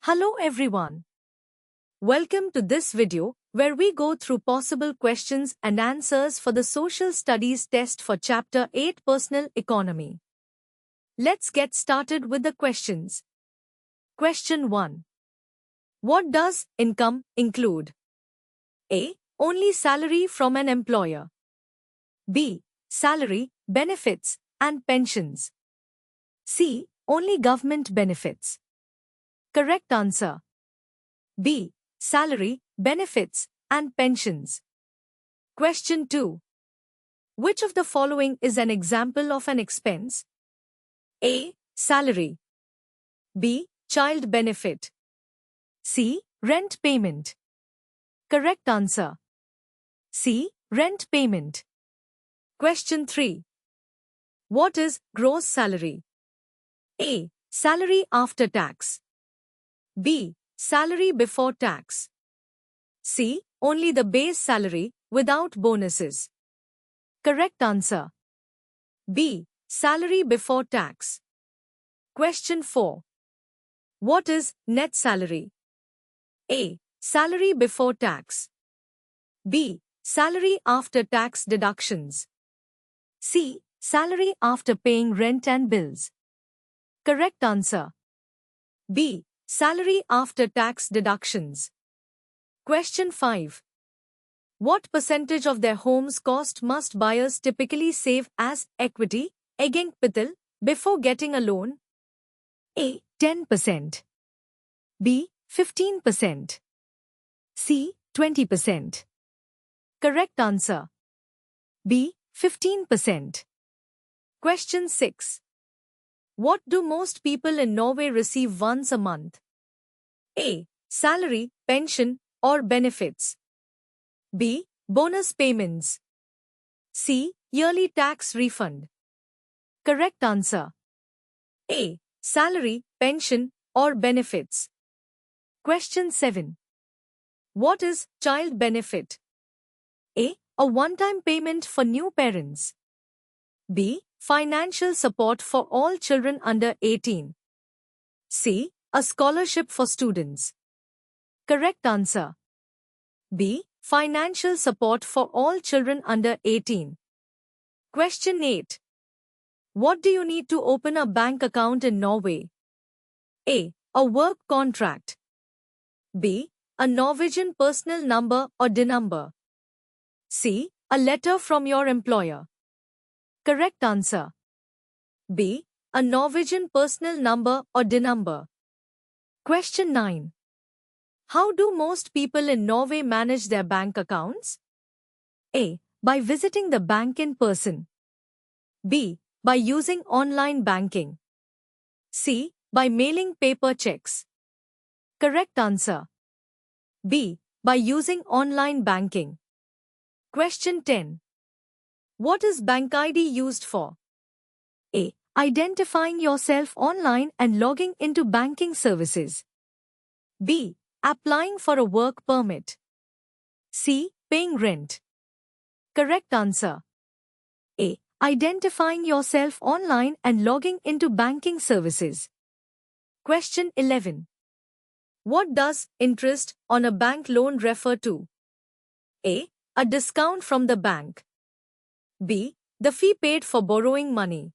Hello everyone. Welcome to this video where we go through possible questions and answers for the Social Studies test for Chapter 8 Personal Economy. Let's get started with the questions. Question 1. What does income include? A. Only salary from an employer. B. Salary, benefits, and pensions. C. Only government benefits. Correct answer. B. Salary, benefits, and pensions. Question 2. Which of the following is an example of an expense? A. Salary. B. Child benefit. C. Rent payment. Correct answer. C. Rent payment. Question 3. What is gross salary? A. Salary after tax. B. Salary before tax. C. Only the base salary, without bonuses. Correct answer. B. Salary before tax. Question 4. What is net salary? A. Salary before tax. B. Salary after tax deductions. C. Salary after paying rent and bills. Correct answer. B. Salary after tax deductions. Question 5. What percentage of their home's cost must buyers typically save as equity, egenkapittel, before getting a loan? A. 10%. B. 15%. C. 20%. Correct answer. B. 15%. Question 6. What do most people in Norway receive once a month? A. Salary, pension, or benefits. B. Bonus payments. C. Yearly tax refund. Correct answer. A. Salary, pension, or benefits. Question 7. What is child benefit? A. A one-time payment for new parents. B. Financial support for all children under 18. C. A scholarship for students. Correct answer. B. Financial support for all children under 18. Question 8. What do you need to open a bank account in Norway? A. A work contract. B. A Norwegian personal number or DIN number. C. A letter from your employer. Correct answer. B. A Norwegian personal number or DIN number. Question 9. How do most people in Norway manage their bank accounts? A. By visiting the bank in person. B. By using online banking. C. By mailing paper checks. Correct answer. B. By using online banking. Question 10. What is BankID used for? A. Identifying yourself online and logging into banking services. B. Applying for a work permit. C. Paying rent. Correct answer. A. Identifying yourself online and logging into banking services. Question 11. What does interest on a bank loan refer to? A. A discount from the bank. B. The fee paid for borrowing money.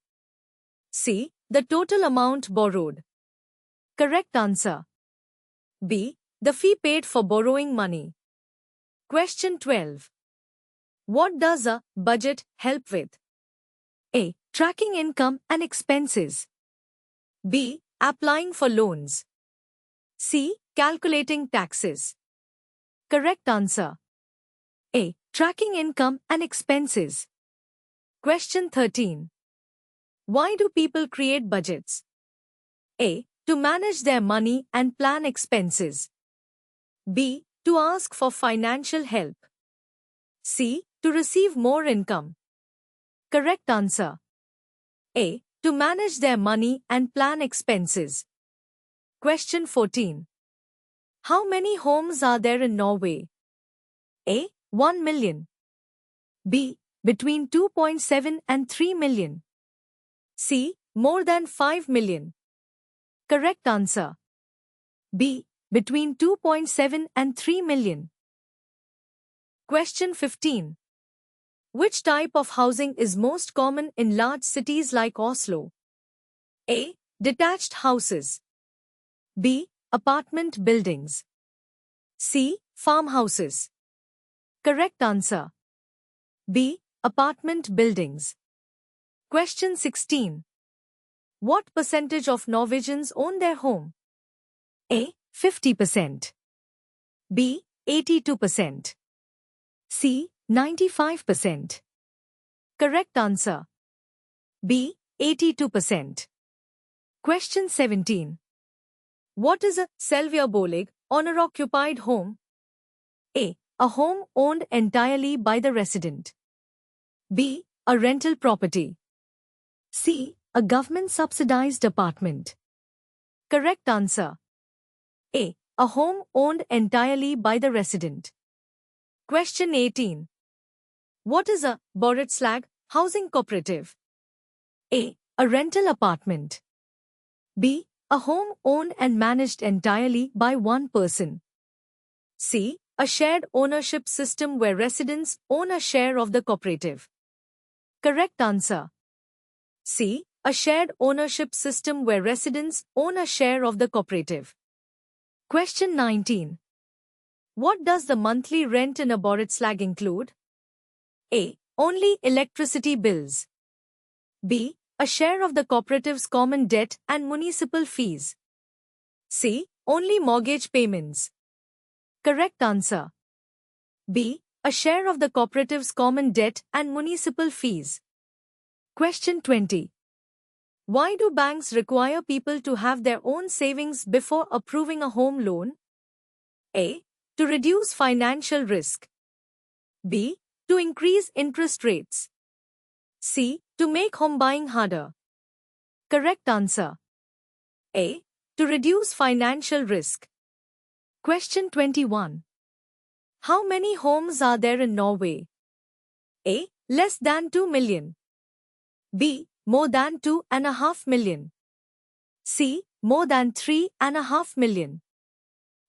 C. The total amount borrowed. Correct answer. B. The fee paid for borrowing money. Question 12. What does a budget help with? A. Tracking income and expenses. B. Applying for loans. C. Calculating taxes. Correct answer. A. Tracking income and expenses. Question 13. Why do people create budgets? A. To manage their money and plan expenses. B. To ask for financial help. C. To receive more income. Correct answer. A. To manage their money and plan expenses. Question 14. How many homes are there in Norway? A. 1 million. B. Between 2.7 and 3 million. C. More than 5 million. Correct answer. B. Between 2.7 and 3 million. Question 15. Which type of housing is most common in large cities like Oslo? A. Detached houses. B. Apartment buildings. C. Farmhouses. Correct answer. B. Apartment buildings. Question 16. What percentage of Norwegians own their home? A. 50%. B. 82%. C. 95%. Correct answer. B. 82%. Question 17. What is a selvjebolig, owner-occupied home? A. A home owned entirely by the resident. B. A rental property. C. A government-subsidized apartment. Correct answer. A. A home owned entirely by the resident. Question 18. What is a borettslag housing cooperative? A. A rental apartment. B. A home owned and managed entirely by one person. C. A shared ownership system where residents own a share of the cooperative. Correct answer. C. A shared ownership system where residents own a share of the cooperative. Question 19. What does the monthly rent in a borettslag include? A. Only electricity bills. B. A share of the cooperative's common debt and municipal fees. C. Only mortgage payments. Correct answer. B. A share of the cooperative's common debt and municipal fees. Question 20. Why do banks require people to have their own savings before approving a home loan? A. To reduce financial risk. B. To increase interest rates. C. To make home buying harder. Correct answer. A. To reduce financial risk. Question 21. How many homes are there in Norway? A. Less than 2 million. B. More than 2.5 million. C. More than 3.5 million.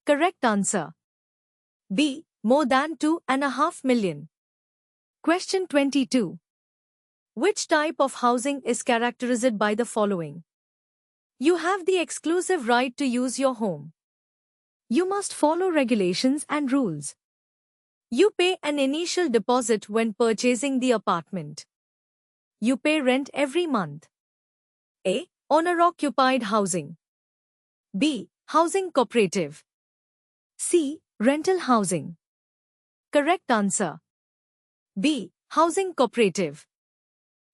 Correct answer. B. More than 2.5 million. Question 22. Which type of housing is characterized by the following? You have the exclusive right to use your home. You must follow regulations and rules. You pay an initial deposit when purchasing the apartment. You pay rent every month. A. Owner-occupied housing. B. Housing cooperative. C. Rental housing. Correct answer. B. Housing cooperative.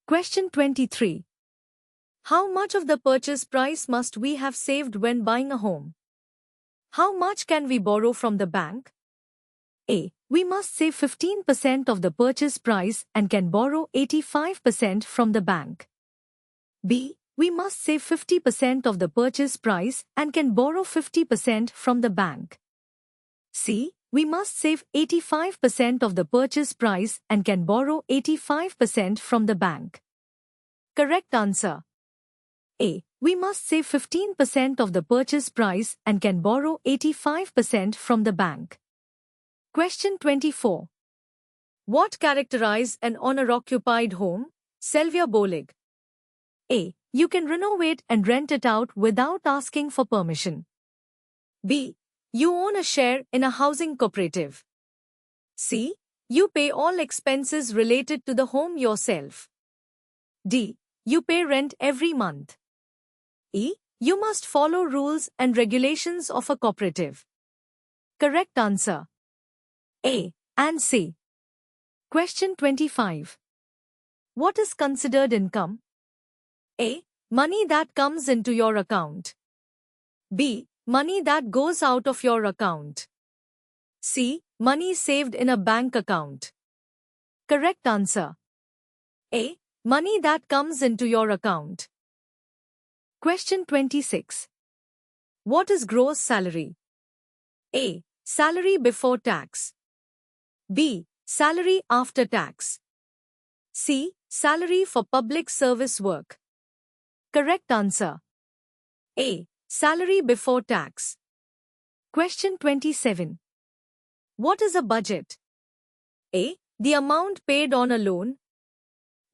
Question 23. How much of the purchase price must we have saved when buying a home? How much can we borrow from the bank? A. We must save 15% of the purchase price and can borrow 85% from the bank. B. We must save 50% of the purchase price and can borrow 50% from the bank. C. We must save 85% of the purchase price and can borrow 85% from the bank. Correct answer. A. We must save 15% of the purchase price and can borrow 85% from the bank. Question 24. What characterize an owner-occupied home? Selvjebolig. A. You can renovate and rent it out without asking for permission. B. You own a share in a housing cooperative. C. You pay all expenses related to the home yourself. D. You pay rent every month. E. You must follow rules and regulations of a cooperative. Correct answer. A and C. Question 25. What is considered income? A. Money that comes into your account. B. Money that goes out of your account. C. Money saved in a bank account. Correct answer. A. Money that comes into your account. Question 26. What is gross salary? A. Salary before tax. B. Salary after tax. C. Salary for public service work. Correct answer. A. Salary before tax. Question 27. What is a budget? A. The amount paid on a loan.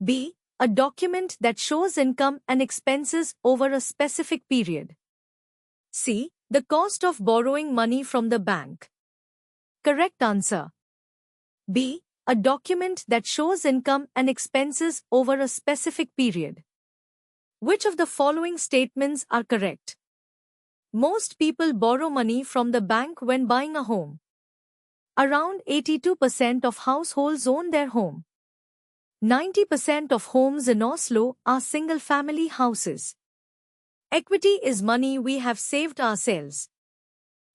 B. A document that shows income and expenses over a specific period. C. The cost of borrowing money from the bank. Correct answer. B. A document that shows income and expenses over a specific period. Which of the following statements are correct? Most people borrow money from the bank when buying a home. Around 82% of households own their home. 90% of homes in Oslo are single-family houses. Equity is money we have saved ourselves.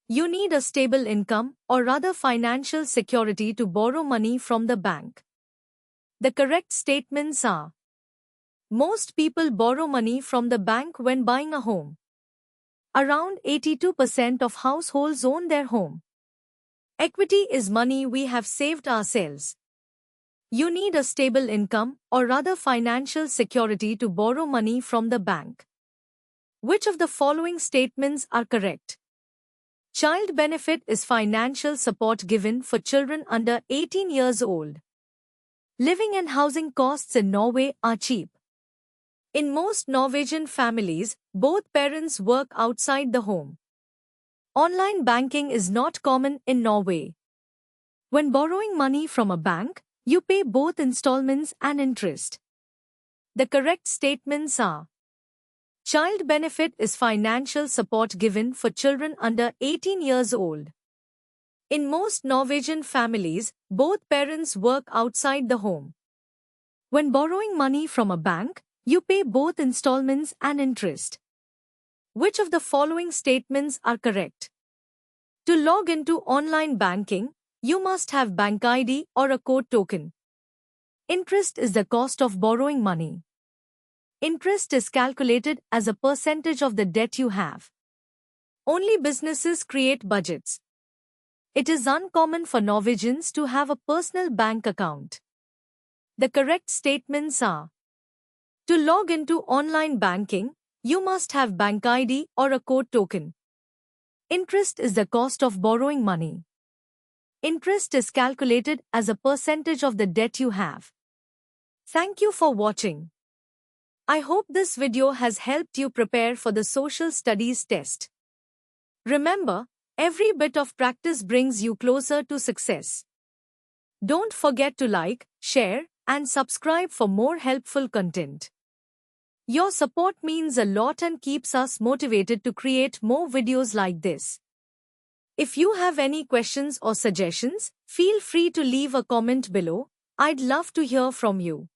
You need a stable income or other financial security to borrow money from the bank. The correct statements are: most people borrow money from the bank when buying a home. Around 82% of households own their home. Equity is money we have saved ourselves. You need a stable income or other financial security to borrow money from the bank. Which of the following statements are correct? Child benefit is financial support given for children under 18 years old. Living and housing costs in Norway are cheap. In most Norwegian families, both parents work outside the home. Online banking is not common in Norway. When borrowing money from a bank, you pay both installments and interest. The correct statements are: child benefit is financial support given for children under 18 years old. In most Norwegian families, both parents work outside the home. When borrowing money from a bank, you pay both installments and interest. Which of the following statements are correct? To log into online banking, you must have bank ID or a code token. Interest is the cost of borrowing money. Interest is calculated as a percentage of the debt you have. Only businesses create budgets. It is uncommon for Norwegians to have a personal bank account. The correct statements are: to log into online banking, you must have bank ID or a code token. Interest is the cost of borrowing money. Interest is calculated as a percentage of the debt you have. Thank you for watching. I hope this video has helped you prepare for the social studies test. Remember, every bit of practice brings you closer to success. Don't forget to like, share, and subscribe for more helpful content. Your support means a lot and keeps us motivated to create more videos like this. If you have any questions or suggestions, feel free to leave a comment below. I'd love to hear from you.